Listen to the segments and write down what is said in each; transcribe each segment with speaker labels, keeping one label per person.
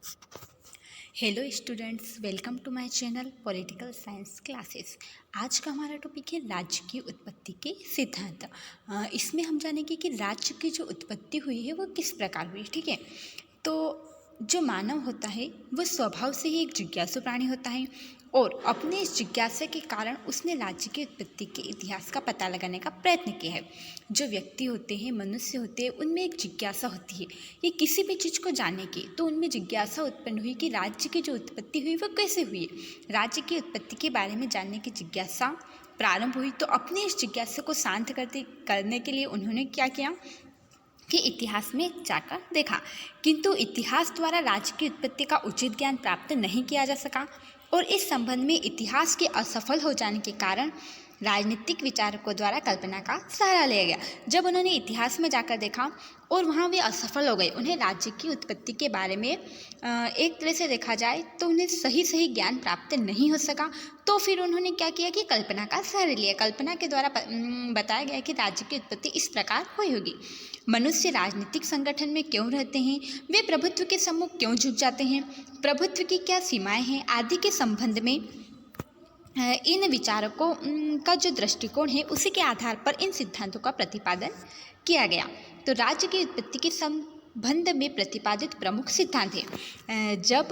Speaker 1: Hello students, welcome to my channel political science classes. आज का हमारा टॉपिक है राज्य की उत्पत्ति के सिद्धांत। इसमें हम जानेंगे कि राज्य की जो उत्पत्ति हुई है वो किस प्रकार हुई। ठीक है, तो जो मानव होता है वह स्वभाव से ही एक जिज्ञासु प्राणी होता है और अपने इस जिज्ञासा के कारण उसने राज्य की उत्पत्ति के इतिहास का पता लगाने का प्रयत्न किया है। जो व्यक्ति होते हैं, मनुष्य होते हैं, उनमें एक जिज्ञासा होती है ये किसी भी चीज़ को जानने की। तो उनमें जिज्ञासा उत्पन्न हुई कि राज्य की जो उत्पत्ति हुई वो कैसे हुई है। राज्य की उत्पत्ति के बारे में जानने की जिज्ञासा प्रारंभ हुई। तो अपने इस जिज्ञासा को शांत करने के लिए उन्होंने क्या किया कि इतिहास में जाकर देखा, किंतु इतिहास द्वारा राज्य की उत्पत्ति का उचित ज्ञान प्राप्त नहीं किया जा सका और इस संबंध में इतिहास के असफल हो जाने के कारण राजनीतिक विचारकों द्वारा कल्पना का सहारा लिया गया। जब उन्होंने इतिहास में जाकर देखा और वहाँ वे असफल हो गए, उन्हें राज्य की उत्पत्ति के बारे में एक तरह से देखा जाए तो उन्हें सही ज्ञान प्राप्त नहीं हो सका। तो फिर उन्होंने क्या किया कि कल्पना का सहारा लिया। कल्पना के द्वारा बताया गया कि राज्य की उत्पत्ति इस प्रकार हुई होगी। मनुष्य राजनीतिक संगठन में क्यों रहते हैं, वे प्रभुत्व के सम्मुख क्यों झुक जाते हैं, प्रभुत्व की क्या सीमाएं हैं आदि के संबंध में इन विचारकों का जो दृष्टिकोण है उसी के आधार पर इन सिद्धांतों का प्रतिपादन किया गया। तो राज्य की उत्पत्ति के संबंध में प्रतिपादित प्रमुख सिद्धांत है। जब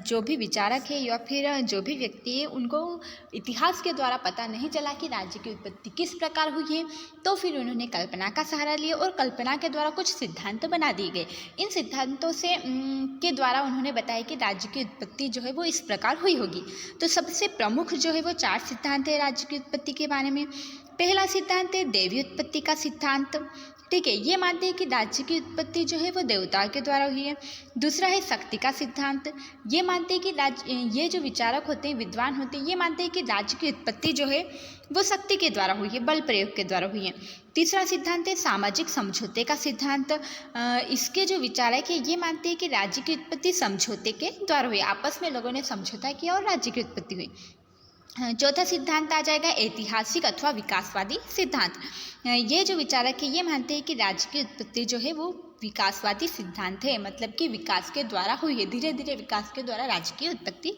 Speaker 1: जो भी विचारक है या फिर जो भी व्यक्ति है उनको इतिहास के द्वारा पता नहीं चला कि राज्य की उत्पत्ति किस प्रकार हुई है, तो फिर उन्होंने कल्पना का सहारा लिया और कल्पना के द्वारा कुछ सिद्धांत बना दिए गए। इन सिद्धांतों से के द्वारा उन्होंने बताया कि राज्य की उत्पत्ति जो है वो इस प्रकार हुई होगी। तो सबसे प्रमुख जो है वो 4 सिद्धांत है राज्य की उत्पत्ति के बारे में। पहला सिद्धांत है देवी उत्पत्ति का सिद्धांत। ठीक है, ये मानते हैं कि राज्य की उत्पत्ति जो है वो देवताओं के द्वारा हुई है। दूसरा है शक्ति का सिद्धांत। ये मानते हैं कि ये जो विचारक होते हैं, विद्वान होते हैं, ये मानते हैं कि राज्य की उत्पत्ति जो है वो शक्ति के द्वारा हुई है, बल प्रयोग के द्वारा हुई है। तीसरा सिद्धांत है सामाजिक समझौते का सिद्धांत। इसके जो विचारक है ये मानते हैं कि राज्य की उत्पत्ति समझौते के द्वारा हुई, आपस में लोगों ने समझौता किया और राज्य की उत्पत्ति हुई। चौथा सिद्धांत आ जाएगा ऐतिहासिक अथवा विकासवादी सिद्धांत। ये जो विचारक है ये मानते हैं कि राज्य की उत्पत्ति जो है वो विकासवादी सिद्धांत है, मतलब कि विकास के द्वारा हुई है, धीरे धीरे विकास के द्वारा राज्य की उत्पत्ति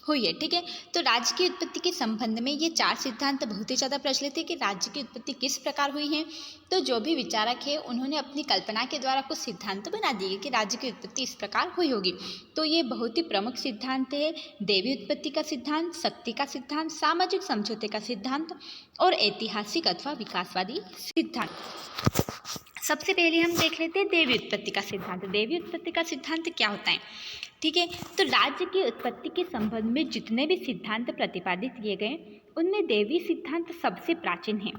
Speaker 1: हुई है। ठीक है, तो राज्य की उत्पत्ति के संबंध में ये 4 सिद्धांत बहुत ही ज़्यादा प्रचलित है कि राज्य की उत्पत्ति किस प्रकार हुई है। तो जो भी विचारक है उन्होंने अपनी कल्पना के द्वारा कुछ सिद्धांत बना दिए कि राज्य की उत्पत्ति इस प्रकार हुई होगी। तो ये बहुत ही प्रमुख सिद्धांत है, देवी उत्पत्ति का सिद्धांत, शक्ति का सिद्धांत, सामाजिक समझौते का सिद्धांत और ऐतिहासिक अथवा विकासवादी सिद्धांत। सबसे पहले हम देख लेते हैं देवी उत्पत्ति का सिद्धांत। देवी उत्पत्ति का सिद्धांत क्या होता है? ठीक है, तो राज्य की उत्पत्ति के संबंध में जितने भी सिद्धांत प्रतिपादित किए गए उनमें देवी सिद्धांत सबसे प्राचीन है।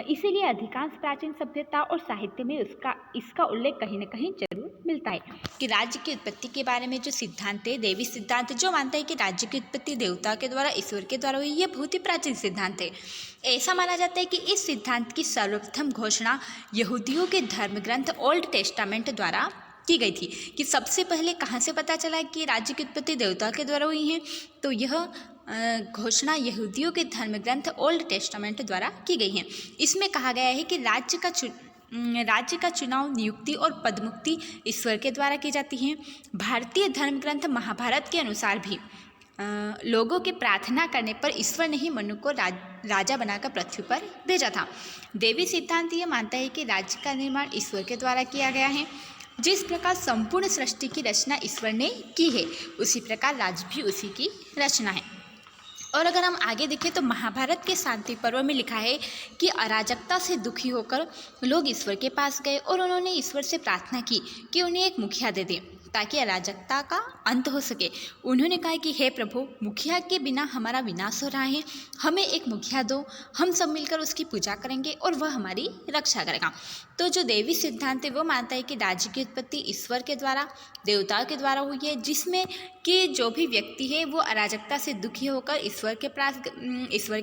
Speaker 1: इसीलिए अधिकांश प्राचीन सभ्यता और साहित्य में इसका उल्लेख कहीं न कहीं जरूर मिलता है कि राज्य की उत्पत्ति के बारे में जो सिद्धांत है, देवी सिद्धांत, जो मानता है कि राज्य की उत्पत्ति देवता के द्वारा, ईश्वर के द्वारा हुई, ये बहुत ही प्राचीन सिद्धांत है। ऐसा माना जाता है कि इस सिद्धांत की सर्वप्रथम घोषणा यहूदियों के धर्म ग्रंथ ओल्ड टेस्टामेंट द्वारा की गई थी। कि सबसे पहले कहाँ से पता चला कि राज्य की उत्पत्ति देवता के द्वारा हुई है, तो यह घोषणा यहूदियों के धर्म ग्रंथ ओल्ड टेस्टामेंट द्वारा की गई है। इसमें कहा गया है कि राज्य का चुनाव, नियुक्ति और पदमुक्ति ईश्वर के द्वारा की जाती है। भारतीय धर्म ग्रंथ महाभारत के अनुसार भी लोगों के प्रार्थना करने पर ईश्वर ने ही मनु को राजा बनाकर पृथ्वी पर भेजा था। देवी सिद्धांत ये मानता है कि राज्य का निर्माण ईश्वर के द्वारा किया गया है। जिस प्रकार संपूर्ण सृष्टि की रचना ईश्वर ने की है, उसी प्रकार राज्य भी उसी की रचना है। और अगर हम आगे देखें तो महाभारत के शांति पर्व में लिखा है कि अराजकता से दुखी होकर लोग ईश्वर के पास गए और उन्होंने ईश्वर से प्रार्थना की कि उन्हें एक मुखिया दे दें ताकि अराजकता का अंत हो सके। उन्होंने कहा कि हे प्रभु, मुखिया के बिना हमारा विनाश हो रहा है, हमें एक मुखिया दो, हम सब मिलकर उसकी पूजा करेंगे और वह हमारी रक्षा करेगा। तो जो देवी सिद्धांत है वो मानता है कि राज्य की उत्पत्ति ईश्वर के द्वारा, देवताओं के द्वारा हुई है, जिसमें कि जो भी व्यक्ति है वो अराजकता से दुखी होकर ईश्वर के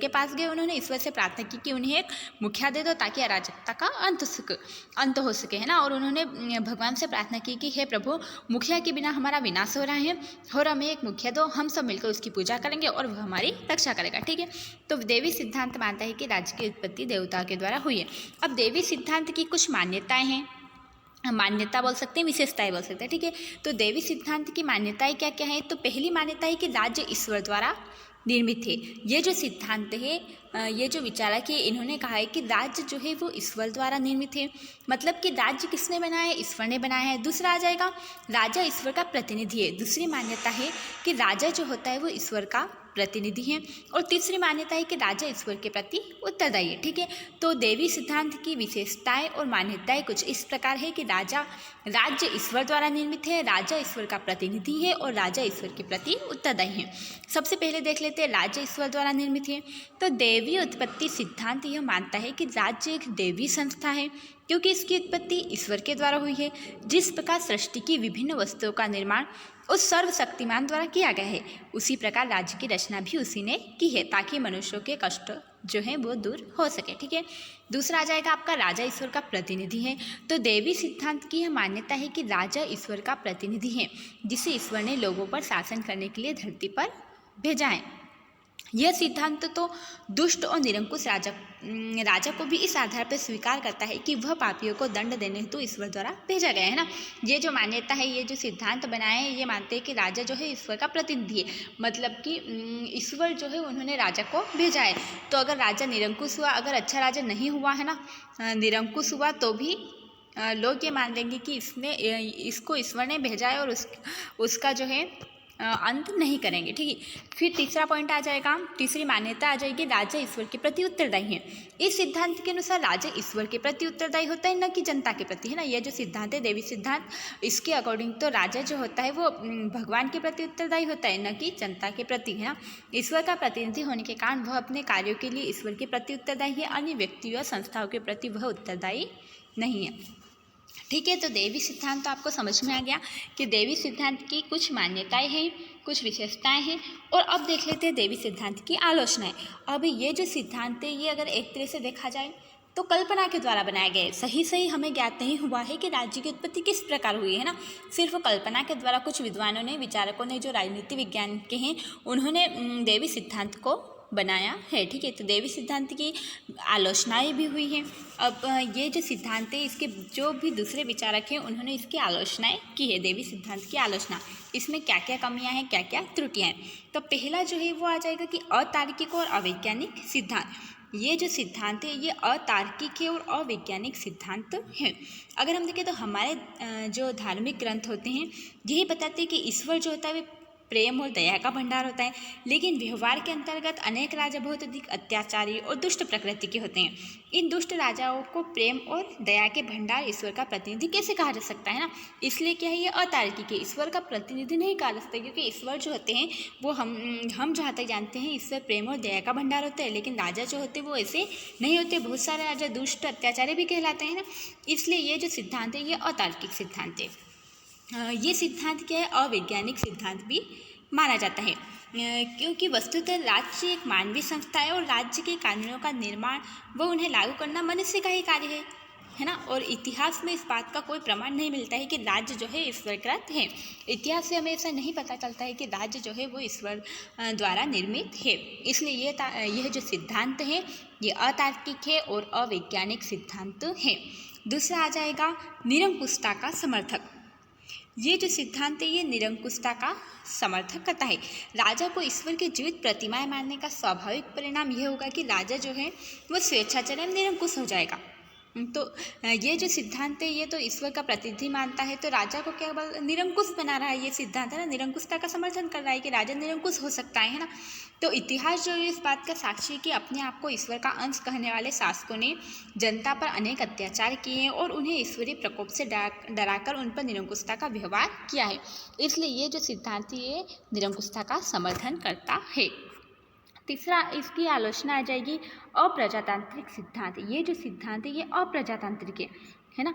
Speaker 1: पास गए। उन्होंने ईश्वर से प्रार्थना की कि उन्हें एक मुखिया दे दो ताकि अराजकता का अंत हो सके, है ना। और उन्होंने भगवान से प्रार्थना की कि हे प्रभु, मुखिया के बिना हमारा विनाश हो रहा है और हमें एक मुखिया दो, हम सब मिलकर उसकी पूजा करेंगे और वह हमारी रक्षा करेगा। ठीक है, तो देवी सिद्धांत मानता है कि राज्य की उत्पत्ति देवता के द्वारा हुई है। अब देवी सिद्धांत की कुछ मान्यताएं हैं मान्यता बोल सकते हैं, विशेषताएं बोल सकते हैं, ठीक है। तो दैवी सिद्धांत की मान्यताएं क्या क्या है? तो पहली मान्यता है कि राज्य ईश्वर द्वारा निर्मित है। ये जो सिद्धांत है, ये जो विचारक है, इन्होंने कहा है कि राज्य जो है वो ईश्वर द्वारा निर्मित है। मतलब कि राज्य किसने बनाया है? ईश्वर ने बनाया है। दूसरा आ जाएगा, राजा ईश्वर का प्रतिनिधि है। दूसरी मान्यता है कि राजा जो होता है वो ईश्वर का प्रतिनिधि है। और तीसरी मान्यता है कि राजा ईश्वर के प्रति उत्तरदायी है, ठीक है। तो देवी सिद्धांत की विशेषताएं और मान्यताएं कुछ इस प्रकार है कि राज्य ईश्वर द्वारा निर्मित है, राजा ईश्वर का प्रतिनिधि है और राजा ईश्वर के प्रति उत्तरदायी है। सबसे पहले देख लेते हैं राज्य ईश्वर द्वारा निर्मित है। तो देवी उत्पत्ति सिद्धांत यह मानता है कि राज्य एक देवी संस्था है, क्योंकि इसकी उत्पत्ति ईश्वर के द्वारा हुई है। जिस प्रकार सृष्टि की विभिन्न वस्तुओं का निर्माण उस सर्वशक्तिमान द्वारा किया गया है, उसी प्रकार राज्य की रचना भी उसी ने की है, ताकि मनुष्यों के कष्ट जो है वो दूर हो सके, ठीक है। दूसरा आ जाएगा आपका राजा ईश्वर का प्रतिनिधि है। तो देवी सिद्धांत की यह मान्यता है कि राजा ईश्वर का प्रतिनिधि है, जिसे ईश्वर ने लोगों पर शासन करने के लिए धरती पर भेजा है। यह सिद्धांत तो दुष्ट और निरंकुश राजा को भी इस आधार पर स्वीकार करता है कि वह पापियों को दंड देने हेतु ईश्वर द्वारा भेजा गया है ना। ये जो मान्यता है, ये जो सिद्धांत बनाए हैं, ये मानते हैं कि राजा जो है ईश्वर का प्रतिनिधि है। मतलब कि ईश्वर जो है उन्होंने राजा को भेजा है। तो अगर राजा निरंकुश हुआ, अगर अच्छा राजा नहीं हुआ है ना, निरंकुश हुआ, तो भी लोग ये मान लेंगे कि इसको ईश्वर ने भेजा है और उसका जो है अंत नहीं करेंगे, ठीक है। फिर तीसरा पॉइंट आ जाएगा, तीसरी मान्यता आ जाएगी, राजा ईश्वर के प्रति उत्तरदायी है। इस सिद्धांत के अनुसार राजा ईश्वर के प्रति उत्तरदायी होता है, न कि जनता के प्रति, है ना। यह जो सिद्धांत है देवी सिद्धांत, इसके अकॉर्डिंग तो राजा जो होता है वो भगवान के प्रति उत्तरदायी होता है, न कि जनता के प्रति, है ना। ईश्वर का प्रतिनिधि होने के कारण वह अपने कार्यों के लिए ईश्वर के प्रति उत्तरदायी है, अन्य व्यक्तियों या संस्थाओं के प्रति वह उत्तरदायी नहीं है, ठीक है। तो देवी सिद्धांत तो आपको समझ में आ गया कि देवी सिद्धांत की कुछ मान्यताएं हैं, कुछ विशेषताएं हैं। और अब देख लेते हैं देवी सिद्धांत की आलोचनाएं। अब ये जो सिद्धांत है, ये अगर एक तरह से देखा जाए तो कल्पना के द्वारा बनाया गया है। सही हमें ज्ञात नहीं हुआ है कि राज्य की उत्पत्ति किस प्रकार हुई है ना। सिर्फ कल्पना के द्वारा कुछ विद्वानों ने, विचारकों ने, जो राजनीति विज्ञान के हैं, उन्होंने देवी सिद्धांत को बनाया है, ठीक है। तो देवी सिद्धांत की आलोचनाएं भी हुई हैं। अब ये जो सिद्धांत है, इसके जो भी दूसरे विचारक हैं, उन्होंने इसकी आलोचनाएं की है, देवी सिद्धांत की आलोचना। इसमें क्या क्या कमियां हैं, क्या क्या त्रुटियां हैं। तो पहला जो है वो आ जाएगा कि अतार्किक और अवैज्ञानिक सिद्धांत। ये जो सिद्धांत है, ये अतार्किक है और अवैज्ञानिक सिद्धांत है। अगर हम देखें तो हमारे जो धार्मिक ग्रंथ होते हैं, यही बताते हैं कि ईश्वर जो होता है वे प्रेम और दया का भंडार होता है, लेकिन व्यवहार के अंतर्गत अनेक राजा बहुत अधिक अत्याचारी और दुष्ट प्रकृति के होते हैं। इन दुष्ट राजाओं को प्रेम और दया के भंडार ईश्वर का प्रतिनिधि कैसे कहा जा सकता है ना। इसलिए क्या है, ये अतार्किक है, ईश्वर का प्रतिनिधि नहीं कहा जा सकता, क्योंकि ईश्वर जो होते हैं वो हम जहाँ तक जानते हैं, ईश्वर प्रेम और दया का भंडार होता है, लेकिन राजा जो होते हैं वो ऐसे नहीं होते। बहुत सारे राजा दुष्ट अत्याचारी भी कहलाते हैं ना। इसलिए ये जो सिद्धांत है, ये अतार्किक सिद्धांत है। ये सिद्धांत क्या है, अवैज्ञानिक सिद्धांत भी माना जाता है, क्योंकि वस्तुतः राज्य एक मानवीय संस्था है और राज्य के कानूनों का निर्माण व उन्हें लागू करना मनुष्य का ही कार्य है ना। और इतिहास में इस बात का कोई प्रमाण नहीं मिलता है कि राज्य जो है ईश्वरकृत है। इतिहास से हमें ऐसा नहीं पता चलता है कि राज्य जो है वो ईश्वर द्वारा निर्मित है। इसलिए यह जो सिद्धांत है, ये अतार्किक है और अवैज्ञानिक सिद्धांत है। दूसरा आ जाएगा निरंकुशता का समर्थक। ये जो सिद्धांत है, ये निरंकुशता का समर्थन करता है। राजा को ईश्वर की जीवित प्रतिमाएं मानने का स्वाभाविक परिणाम यह होगा कि राजा जो है वो स्वेच्छाचार एवं निरंकुश हो जाएगा। तो ये जो सिद्धांत है, ये तो ईश्वर का प्रतिनिधि मानता है, तो राजा को क्या निरंकुश बना रहा है। ये सिद्धांत है ना, निरंकुशता का समर्थन कर रहा है कि राजा निरंकुश हो सकता है ना। तो इतिहास जो है इस बात का साक्षी है कि अपने आप को ईश्वर का अंश कहने वाले शासकों ने जनता पर अनेक अत्याचार किए हैं और उन्हें ईश्वरीय प्रकोप से डराकर उन पर निरंकुशता का व्यवहार किया है। इसलिए ये जो सिद्धांत है, ये निरंकुशता का समर्थन करता है। तीसरा इसकी आलोचना आ जाएगी अप्रजातांत्रिक सिद्धांत। ये जो सिद्धांत है, ये अप्रजातांत्रिक है ना।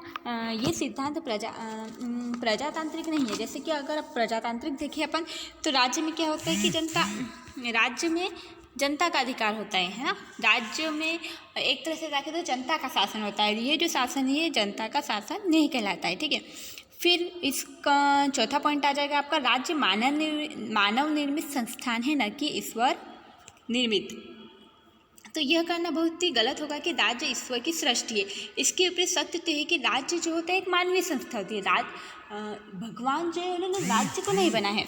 Speaker 1: ये सिद्धांत प्रजातांत्रिक नहीं है। जैसे कि अगर प्रजातांत्रिक देखें अपन, तो राज्य में क्या होता है कि राज्य में जनता का अधिकार होता है ना। राज्य में एक तरह से देखें तो जनता का शासन होता है। ये जो शासन है, जनता का शासन नहीं कहलाता है, ठीक है। फिर इसका चौथा पॉइंट आ जाएगा आपका, राज्य मानव निर्मित संस्थान है, न कि ईश्वर निर्मित। तो यह करना बहुत ही गलत होगा कि राज्य ईश्वर की सृष्टि है। इसके ऊपर सत्य तो है कि राज्य जो होता है एक मानवीय संस्था होती है। भगवान जो है उन्होंने राज्य को नहीं बना है।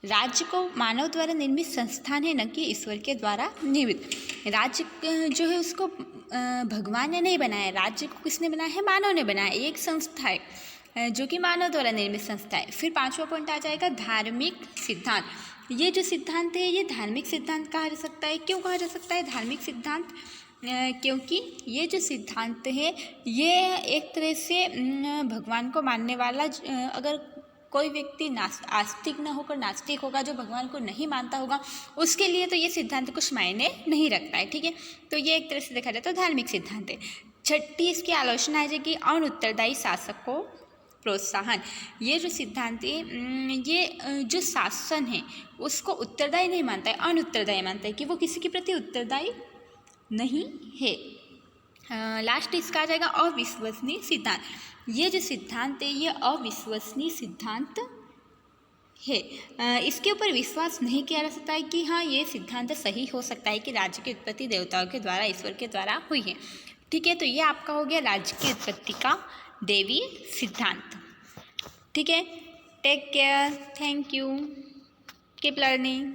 Speaker 1: राज्य को मानव द्वारा निर्मित संस्थान है, न कि ईश्वर के द्वारा निर्मित। राज्य जो है उसको भगवान ने नहीं बनाया, राज्य को किसने बनाया है? मानव ने बनाया। एक संस्था है जो कि मानव द्वारा निर्मित संस्था है। फिर 5वां पॉइंट आ जाएगा धार्मिक सिद्धांत। ये जो सिद्धांत है ये धार्मिक सिद्धांत कहा जा सकता है। क्यों कहा जा सकता है धार्मिक सिद्धांत? क्योंकि ये जो सिद्धांत है ये एक तरह से भगवान को मानने वाला अगर कोई व्यक्ति आस्तिक न होकर नास्तिक होगा, जो भगवान को नहीं मानता होगा, उसके लिए तो ये सिद्धांत कुछ मायने नहीं रखता है। ठीक है, तो ये एक तरह से देखा जाए तो धार्मिक सिद्धांत है। 6ठी इसकी आलोचना है कि अनउत्तरदायी शासक को प्रोत्साहन। ये जो सिद्धांत है ये जो शासन है उसको उत्तरदायी नहीं मानता है, अनउत्तरदायी मानता है कि वो किसी के प्रति उत्तरदायी नहीं है। लास्ट इसका आ जाएगा अविश्वसनीय सिद्धांत। ये जो सिद्धांत है ये अविश्वसनीय सिद्धांत है। इसके ऊपर विश्वास नहीं किया जा सकता है कि हाँ ये सिद्धांत सही हो सकता है कि राज्य की उत्पत्ति देवताओं के द्वारा, ईश्वर के द्वारा हुई है। ठीक है, तो ये आपका हो गया राज्य की उत्पत्ति का दैवीय सिद्धांत। ठीक है, take care, thank you, keep learning.